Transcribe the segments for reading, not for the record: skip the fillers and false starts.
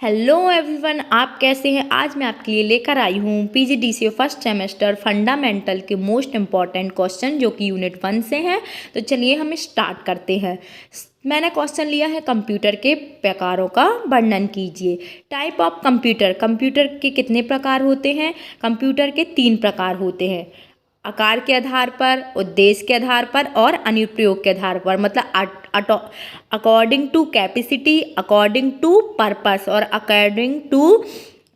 Hello everyone, आप कैसे हैं। आज मैं आपके लिए लेकर आई हूँ पीजीडीसीए फर्स्ट सेमेस्टर फंडामेंटल के मोस्ट इम्पॉर्टेंट क्वेश्चन जो कि यूनिट 1 से हैं। तो चलिए हम स्टार्ट करते हैं। मैंने क्वेश्चन लिया है कंप्यूटर के प्रकारों का वर्णन कीजिए। टाइप ऑफ कंप्यूटर, कंप्यूटर के कितने प्रकार होते हैं। कंप्यूटर के 3 प्रकार होते हैं, आकार के आधार पर, उद्देश्य के आधार पर और अनुप्रयोग के आधार पर। मतलब according to capacity, according to purpose और according to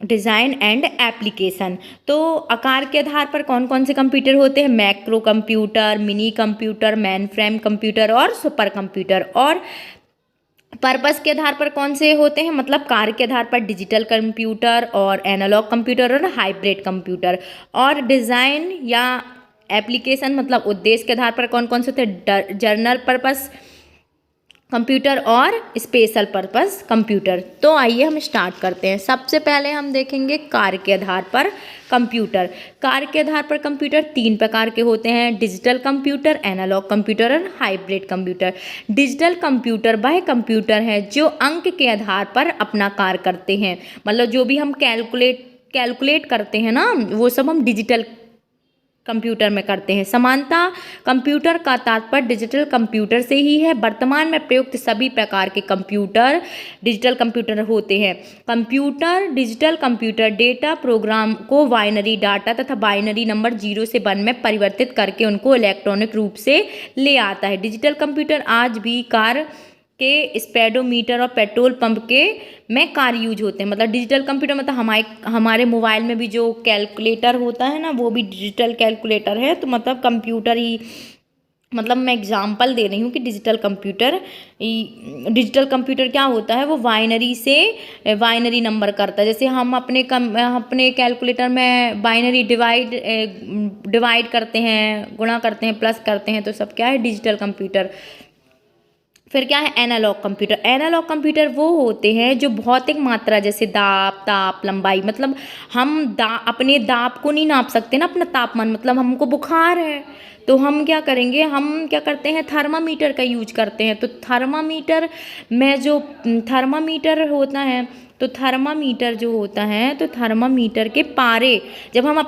design and application. तो आकार के आधार पर कौन कौन से कंप्यूटर होते हैं। Macro computer, mini computer, main frame computer और सुपर कंप्यूटर। और पर्पस के आधार पर कौन से होते हैं, मतलब कार्य के आधार पर डिजिटल कंप्यूटर और एनालॉग कंप्यूटर और हाइब्रिड कंप्यूटर। और डिज़ाइन या एप्लीकेशन मतलब उद्देश्य के आधार पर कौन कौन से होते हैं, जनरल पर्पस कंप्यूटर और स्पेशल पर्पस कंप्यूटर। तो आइए हम स्टार्ट करते हैं। सबसे पहले हम देखेंगे कार्य के आधार पर कंप्यूटर। कार्य के आधार पर कंप्यूटर 3 प्रकार के होते हैं, डिजिटल कंप्यूटर, एनालॉग कंप्यूटर और हाइब्रिड कंप्यूटर। डिजिटल कंप्यूटर वह कंप्यूटर है जो अंक के आधार पर अपना कार्य करते हैं। मतलब जो भी हम कैलकुलेट करते हैं ना, वो सब हम डिजिटल कंप्यूटर में करते हैं। समानता कंप्यूटर का तात्पर्य डिजिटल कंप्यूटर से ही है। वर्तमान में प्रयुक्त सभी प्रकार के कंप्यूटर डिजिटल कंप्यूटर होते हैं। Computer digital computer data programme को बाइनरी डाटा तथा बाइनरी नंबर 0 से 1 में परिवर्तित करके उनको इलेक्ट्रॉनिक रूप से ले आता है। डिजिटल कंप्यूटर आज भी कार के स्पीडोमीटर और पेट्रोल पंप के में कार यूज होते हैं। मतलब डिजिटल कंप्यूटर मतलब हमारे मोबाइल में भी जो कैलकुलेटर होता है ना, वो भी डिजिटल कैलकुलेटर है। तो मतलब कंप्यूटर ही, मतलब मैं एग्जांपल दे रही हूँ कि डिजिटल कंप्यूटर क्या होता है, वो बाइनरी से बाइनरी नंबर करता है। जैसे हम अपने कैलकुलेटर में बाइनरी डिवाइड करते हैं, गुणा करते हैं, प्लस करते हैं, तो सब क्या है, डिजिटल कंप्यूटर। फिर क्या है, एनालॉग कंप्यूटर। एनालॉग कंप्यूटर वो होते हैं जो भौतिक मात्रा जैसे दाब, ताप, लंबाई, मतलब हम अपने दाब को नहीं नाप सकते ना, अपना तापमान। मतलब हमको बुखार है तो हम क्या करेंगे, हम क्या करते हैं, थर्मामीटर का यूज करते हैं। तो थर्मामीटर में जो थर्मामीटर होता है, तो थर्मामीटर जो होता है, तो थर्मामीटर के पारे जब हम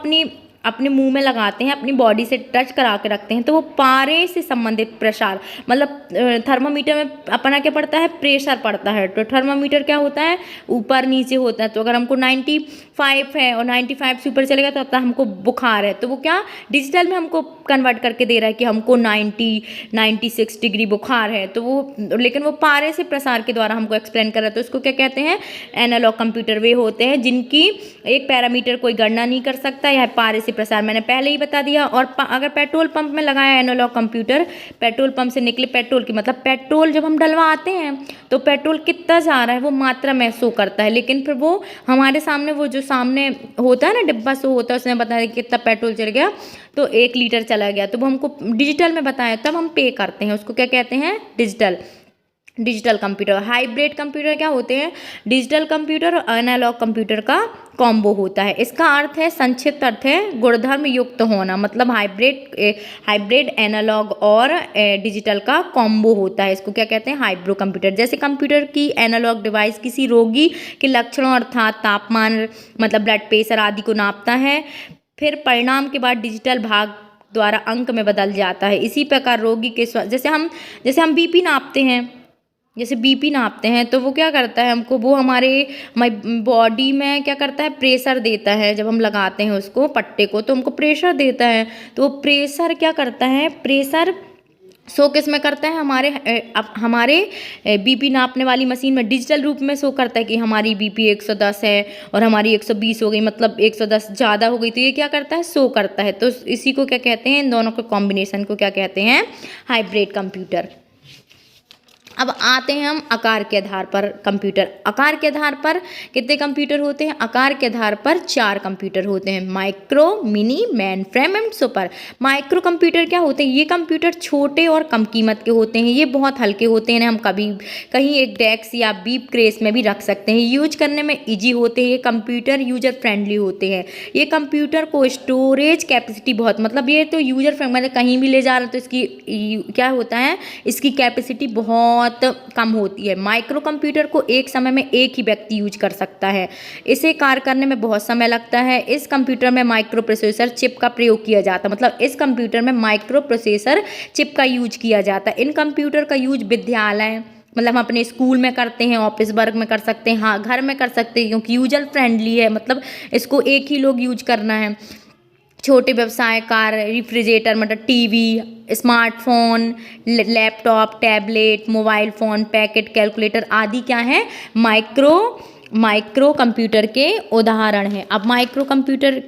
अपने मुंह में लगाते हैं, अपनी बॉडी से टच करा के रखते हैं, तो वो पारे से संबंधित प्रसार, मतलब थर्मामीटर में अपना क्या पड़ता है, प्रेशर पड़ता है। तो थर्मामीटर क्या होता है, ऊपर नीचे होता है। तो अगर हमको 95 है और 95 से ऊपर चलेगा तो आता हमको बुखार है, तो वो क्या डिजिटल में हमको कन्वर्ट करके दे रहा है कि हमको 96 डिग्री बुखार है। तो वो, लेकिन वो पारे से प्रसार के द्वारा हमको एक्सप्लेन कर रहा है। तो उसको क्या कहते हैं, एनालॉग कंप्यूटर। वे होते हैं जिनकी एक पैरामीटर कोई गणना नहीं कर सकता, यह पारे से प्रसार मैंने पहले ही बता दिया। और अगर पेट्रोल पंप में लगाया एनालॉग कंप्यूटर, पेट्रोल पंप से निकले पेट्रोल की, मतलब पेट्रोल जब हम डलवाते हैं तो पेट्रोल कितना जा रहा है वो मात्रा में शो करता है। लेकिन फिर वो हमारे सामने, वो जो सामने होता है ना डिब्बा शो होता है, उसमें बताया कितना पेट्रोल चल गया, तो 1 लीटर चला गया, तो वो हमको डिजिटल में बताया, तब हम पे करते हैं। उसको क्या कहते हैं, डिजिटल कंप्यूटर। हाइब्रिड कंप्यूटर क्या होते हैं, डिजिटल कंप्यूटर और एनालॉग कंप्यूटर का कॉम्बो होता है। इसका अर्थ है, संक्षिप्त अर्थ है, गुणधर्म युक्त होना। मतलब हाइब्रिड एनालॉग और डिजिटल का कॉम्बो होता है। इसको क्या कहते हैं, हाइब्रो कंप्यूटर। जैसे कंप्यूटर की एनालॉग डिवाइस किसी रोगी के लक्षणों अर्थात तापमान, मतलब ब्लड प्रेशर आदि को नापता है, फिर परिणाम के बाद डिजिटल भाग द्वारा अंक में बदल जाता है। इसी प्रकार रोगी के जैसे हम बीपी नापते हैं, तो वो क्या करता है, हमको वो हमारे बॉडी में क्या करता है, प्रेशर देता है। जब हम लगाते हैं उसको पट्टे को, तो हमको प्रेशर देता है। तो वो प्रेशर क्या करता है, प्रेशर शो किस में करता है, हमारे बीपी नापने वाली मशीन में डिजिटल रूप में शो करता है कि हमारी बीपी 110 है और हमारी 120 हो गई, मतलब 110 ज़्यादा हो गई। तो ये क्या करता है, शो करता है। तो इसी को क्या कहते हैं, इन दोनों के कॉम्बिनेशन को क्या कहते हैं, हाइब्रिड कंप्यूटर। अब आते हैं हम आकार के आधार पर कंप्यूटर। आकार के आधार पर कितने कंप्यूटर होते हैं, आकार के आधार पर 4 कंप्यूटर होते हैं, micro, mini, main frame and super. Micro computer क्या होते हैं, ये कंप्यूटर छोटे और कम कीमत के होते हैं। ये बहुत हल्के होते हैं, हम कहीं एक डेस्क या बीप केस में भी रख सकते हैं। यूज करने में ईजी होते हैं। ये कंप्यूटर यूजर फ्रेंडली होते हैं। ये कंप्यूटर को स्टोरेज कैपेसिटी बहुत, मतलब ये तो यूजर फ्रेंडली, मतलब कहीं भी ले जा रहे हैं तो इसकी क्या होता है, इसकी कैपेसिटी बहुत बहुत कम होती है। माइक्रो कंप्यूटर को एक समय में एक ही व्यक्ति यूज कर सकता है। इसे कार्य करने में बहुत समय लगता है। इस कंप्यूटर में माइक्रो प्रोसेसर चिप का प्रयोग किया जाता है, मतलब इस कंप्यूटर में माइक्रो प्रोसेसर चिप का यूज किया जाता है। इन कंप्यूटर का यूज विद्यालय, मतलब हम अपने स्कूल में करते हैं, ऑफिस वर्क में कर सकते हैं, हाँ घर में कर सकते हैं, क्योंकि यूजर फ्रेंडली है, मतलब इसको एक ही लोग यूज करना है। छोटे व्यवसाय, कार, रेफ्रिजरेटर, मतलब TV, smartphone, laptop, tablet, mobile phone, packet, calculator आदि क्या है, माइक्रो कंप्यूटर के उदाहरण हैं। अब माइक्रो कंप्यूटर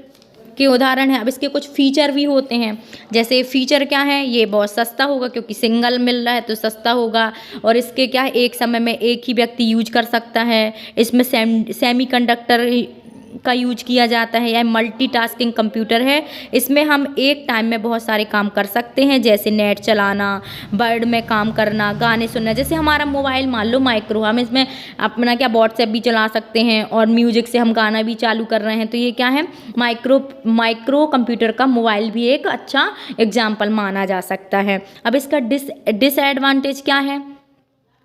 के उदाहरण हैं, अब इसके कुछ फीचर भी होते हैं। जैसे फीचर क्या है, ये बहुत सस्ता होगा क्योंकि सिंगल मिल रहा है तो सस्ता होगा, और इसके क्या है, एक समय में एक ही व्यक्ति यूज कर सकता है। इसमें सेमीकंडक्टर का यूज किया जाता है। यह मल्टीटास्किंग कंप्यूटर है। इसमें हम एक टाइम में बहुत सारे काम कर सकते हैं, जैसे नेट चलाना, वर्ड में काम करना, गाने सुनना। जैसे हमारा मोबाइल मान लो माइक्रो, हम इसमें अपना क्या व्हाट्सएप भी चला सकते हैं और म्यूजिक से हम गाना भी चालू कर रहे हैं, तो ये क्या है, माइक्रो कंप्यूटर का मोबाइल भी एक अच्छा एग्जाम्पल माना जा सकता है। अब इसका डिसएडवांटेज क्या है,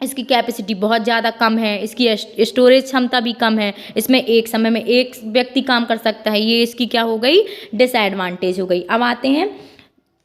इसकी कैपेसिटी बहुत ज़्यादा कम है, इसकी स्टोरेज क्षमता भी कम है, इसमें एक समय में एक व्यक्ति काम कर सकता है, ये इसकी क्या हो गई, डिसएडवांटेज हो गई। अब आते हैं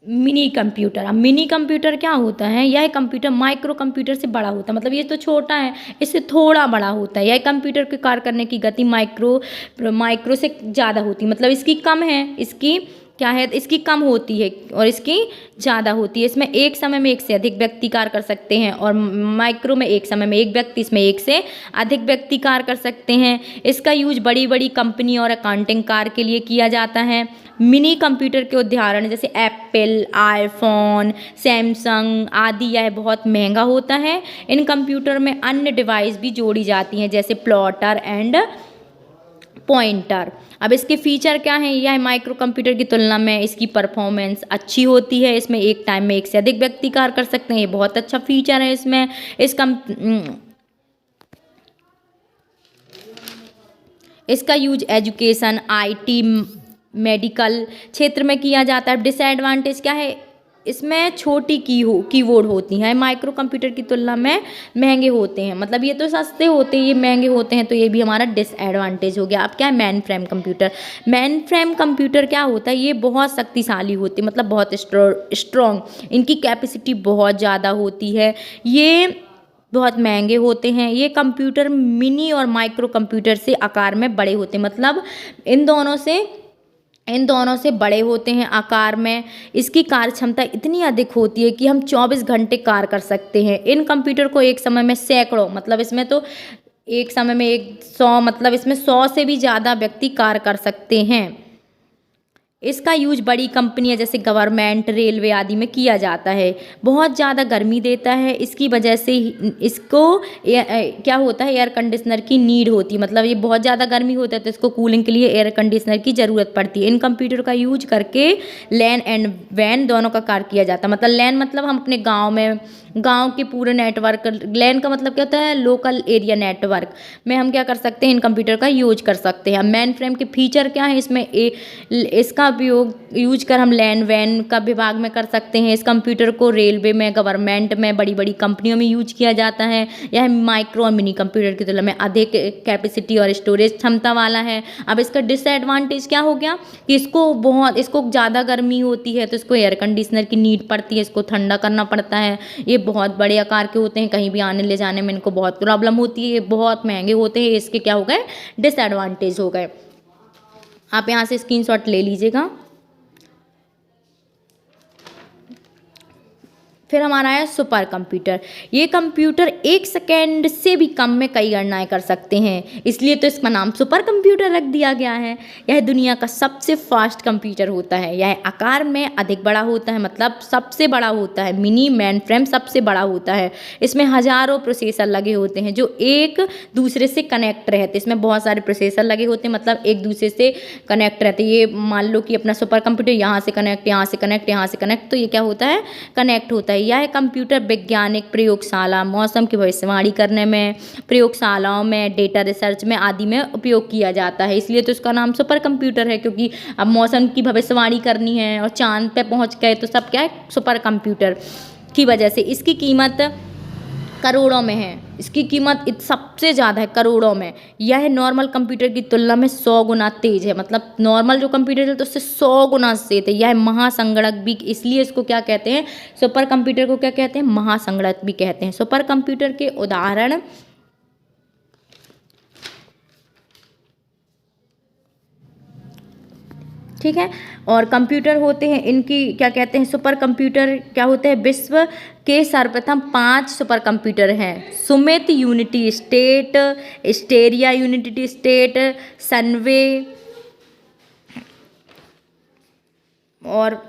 मिनी कंप्यूटर। अब मिनी कंप्यूटर क्या होता है, यह कंप्यूटर माइक्रो कंप्यूटर से बड़ा होता है, मतलब ये तो छोटा है, इससे थोड़ा बड़ा होता है। यह कंप्यूटर के कार्य करने की गति माइक्रो से ज़्यादा होती है, मतलब इसकी कम है, इसकी क्या है, इसकी कम होती है और इसकी ज़्यादा होती है। इसमें एक समय में एक से अधिक व्यक्ति कार्य कर सकते हैं, और माइक्रो में एक समय में एक व्यक्ति, इसमें एक से अधिक व्यक्ति कार्य कर सकते हैं। इसका यूज बड़ी बड़ी कंपनी और अकाउंटिंग कार्य के लिए किया जाता है। मिनी कंप्यूटर के उदाहरण जैसे एप्पल, आईफोन, सैमसंग आदि, यह बहुत महंगा होता है। इन कंप्यूटर में अन्य डिवाइस भी जोड़ी जाती हैं, जैसे प्लॉटर एंड पॉइंटर। अब इसके फीचर क्या हैं, यह माइक्रो कंप्यूटर की तुलना में इसकी परफॉर्मेंस अच्छी होती है। इसमें एक टाइम में एक से अधिक व्यक्ति कार्य कर सकते हैं, ये बहुत अच्छा फीचर है इसमें। इसका यूज एजुकेशन, आईटी, मेडिकल क्षेत्र में किया जाता है। डिसएडवांटेज क्या है, इसमें छोटी कीबोर्ड होती हैं, माइक्रो कंप्यूटर की तुलना में महंगे होते हैं, मतलब ये तो सस्ते होते हैं, ये महंगे होते हैं, तो ये भी हमारा डिसएडवांटेज हो गया। अब क्या है, main frame computer. Main frame computer क्या होता है, ये बहुत शक्तिशाली होती है, मतलब बहुत स्ट्रॉन्ग, इनकी कैपेसिटी बहुत ज़्यादा होती है, ये बहुत महंगे होते हैं। ये कंप्यूटर मिनी और माइक्रो कंप्यूटर से आकार में बड़े होते हैं, मतलब इन दोनों से बड़े होते हैं आकार में। इसकी कार्य क्षमता इतनी अधिक होती है कि हम 24 घंटे कार्य कर सकते हैं। इन कंप्यूटर को एक समय में सैकड़ों, मतलब इसमें तो एक समय में 100, मतलब इसमें 100 से भी ज़्यादा व्यक्ति कार्य कर सकते हैं। इसका यूज बड़ी कंपनियां जैसे गवर्नमेंट, रेलवे आदि में किया जाता है। बहुत ज़्यादा गर्मी देता है, इसकी वजह से इसको क्या होता है, एयर कंडीशनर की नीड होती है, मतलब ये बहुत ज़्यादा गर्मी होता है तो इसको कूलिंग के लिए एयर कंडीशनर की ज़रूरत पड़ती है। इन कंप्यूटर का यूज करके लैन एंड वैन दोनों का कार्य किया जाता है। मतलब लैन मतलब हम अपने गाँव के पूरे नेटवर्क, लैन का मतलब क्या होता है, लोकल एरिया नेटवर्क में हम क्या कर सकते हैं, इन कंप्यूटर का यूज कर सकते हैं। मेन फ्रेम के फीचर क्या है, इसमें इसका उपयोग यूज कर हम लैन वैन का विभाग में कर सकते हैं। इस कंप्यूटर को रेलवे में, गवर्नमेंट में, बड़ी बड़ी कंपनियों में यूज किया जाता है। यह माइक्रो और मिनी कंप्यूटर की तुलना में अधिक कैपेसिटी और स्टोरेज क्षमता वाला है। अब इसका डिसएडवांटेज क्या हो गया कि इसको ज़्यादा गर्मी होती है तो इसको एयर कंडीशनर की नीड पड़ती है, इसको ठंडा करना पड़ता है। ये बहुत बड़े आकार के होते हैं, कहीं भी आने ले जाने में इनको बहुत प्रॉब्लम होती है, ये बहुत महंगे होते हैं। इसके क्या हो गए, डिसएडवांटेज हो गए। आप यहाँ से स्क्रीनशॉट ले लीजिएगा। फिर हमारा है सुपर कंप्यूटर। ये कंप्यूटर 1 सेकेंड से भी कम में कई गणनाएं कर सकते हैं, इसलिए तो इसका नाम सुपर कंप्यूटर रख दिया गया है। यह दुनिया का सबसे फास्ट कंप्यूटर होता है। यह आकार में अधिक बड़ा होता है, मतलब सबसे बड़ा होता है। मिनी मेन फ्रेम सबसे बड़ा होता है। इसमें हजारों प्रोसेसर लगे होते हैं जो एक दूसरे से कनेक्ट रहते हैं। इसमें बहुत सारे प्रोसेसर लगे होते हैं, मतलब एक दूसरे से कनेक्ट रहते हैं। ये मान लो कि अपना सुपर कंप्यूटर यहाँ से कनेक्ट, यहाँ से कनेक्ट, यहाँ से कनेक्ट, तो ये क्या होता है, कनेक्ट होता है। यह कंप्यूटर वैज्ञानिक प्रयोगशाला, मौसम की भविष्यवाणी करने में, प्रयोगशालाओं में, डेटा रिसर्च में आदि में उपयोग किया जाता है। इसलिए तो इसका नाम सुपर कंप्यूटर है, क्योंकि अब मौसम की भविष्यवाणी करनी है और चांद पे पहुंच गए तो सब क्या है, सुपर कंप्यूटर की वजह से। इसकी कीमत करोड़ों में है, इसकी कीमत सबसे ज़्यादा है करोड़ों में। यह नॉर्मल कंप्यूटर की तुलना में 100 गुना तेज है, मतलब नॉर्मल जो कंप्यूटर है तो उससे 100 गुना तेज है। यह महासंगणक भी, इसलिए इसको क्या कहते हैं, सुपर कंप्यूटर को क्या कहते हैं, महासंगणक भी कहते हैं। सुपर कंप्यूटर के उदाहरण ठीक है। और कंप्यूटर होते हैं, इनकी क्या कहते हैं, सुपर कंप्यूटर क्या होते हैं, विश्व के सर्वप्रथम 5 सुपर कंप्यूटर हैं। सुमित यूनिटी स्टेट, स्टेरिया यूनिटी स्टेट, सनवे और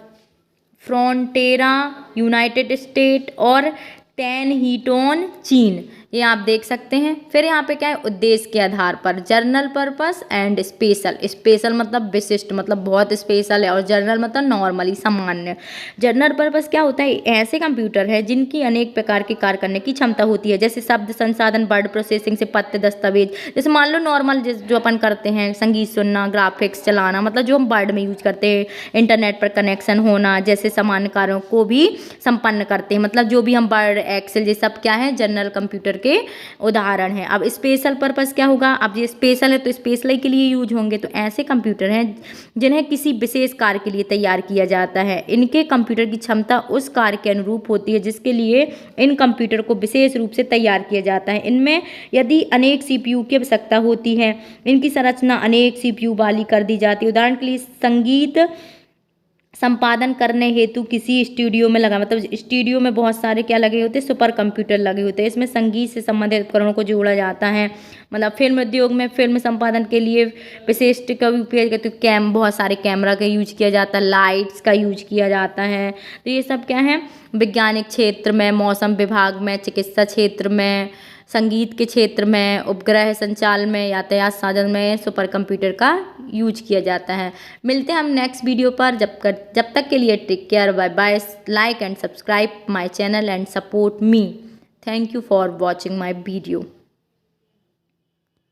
फ्रॉन्टेरा यूनाइटेड स्टेट और टेनहीटोन चीन, ये आप देख सकते हैं। फिर यहाँ पे क्या है, उद्देश्य के आधार पर general purpose and special. Special मतलब विशिष्ट, मतलब बहुत स्पेशल है, और जनरल मतलब नॉर्मली सामान्य। जनरल पर्पस क्या होता है, ऐसे कंप्यूटर है जिनकी अनेक प्रकार के कार्य करने की क्षमता होती है, जैसे शब्द संसाधन, वर्ड प्रोसेसिंग से पत्र दस्तावेज। जैसे मान लो नॉर्मल जो अपन करते हैं, संगीत सुनना, ग्राफिक्स चलाना, मतलब जो हम वर्ड में यूज करते हैं, इंटरनेट पर कनेक्शन होना, जैसे सामान्य कार्यों को भी संपन्न करते हैं, मतलब जो भी हम वर्ड, एक्सेल, ये सब क्या है, जनरल कंप्यूटर के उदाहरण हैं। अब स्पेशल पर्पस क्या होगा, अब ये स्पेशल है तो स्पेशल के लिए यूज होंगे, तो ऐसे कंप्यूटर हैं जिन्हें किसी विशेष कार्य के लिए तैयार किया जाता है। इनके कंप्यूटर की क्षमता उस कार्य के अनुरूप होती है जिसके लिए इन कंप्यूटर को विशेष रूप से तैयार किया जाता है। इनमें यदि अनेक सीपीयू की आवश्यकता होती है, इनकी संरचना अनेक सीपीयू वाली कर दी जाती है। उदाहरण के लिए संगीत संपादन करने हेतु किसी स्टूडियो में लगा, मतलब स्टूडियो में बहुत सारे क्या लगे होते हैं, सुपर कंप्यूटर लगे होते हैं। इसमें संगीत से संबंधित उपकरणों को जोड़ा जाता है। मतलब फिल्म उद्योग में फिल्म संपादन के लिए विशिष्ट का उपयोग करते हैं, बहुत सारे कैमरा का यूज किया जाता है, लाइट्स का यूज किया जाता है। तो ये सब क्या है, वैज्ञानिक क्षेत्र में, मौसम विभाग में, चिकित्सा क्षेत्र में, संगीत के क्षेत्र में, उपग्रह संचालन में, यातायात साधन में सुपर कंप्यूटर का यूज किया जाता है। मिलते हैं हम नेक्स्ट वीडियो पर, जब तक के लिए take care, bye bye. Like and subscribe my channel and support me. Thank you for watching my video.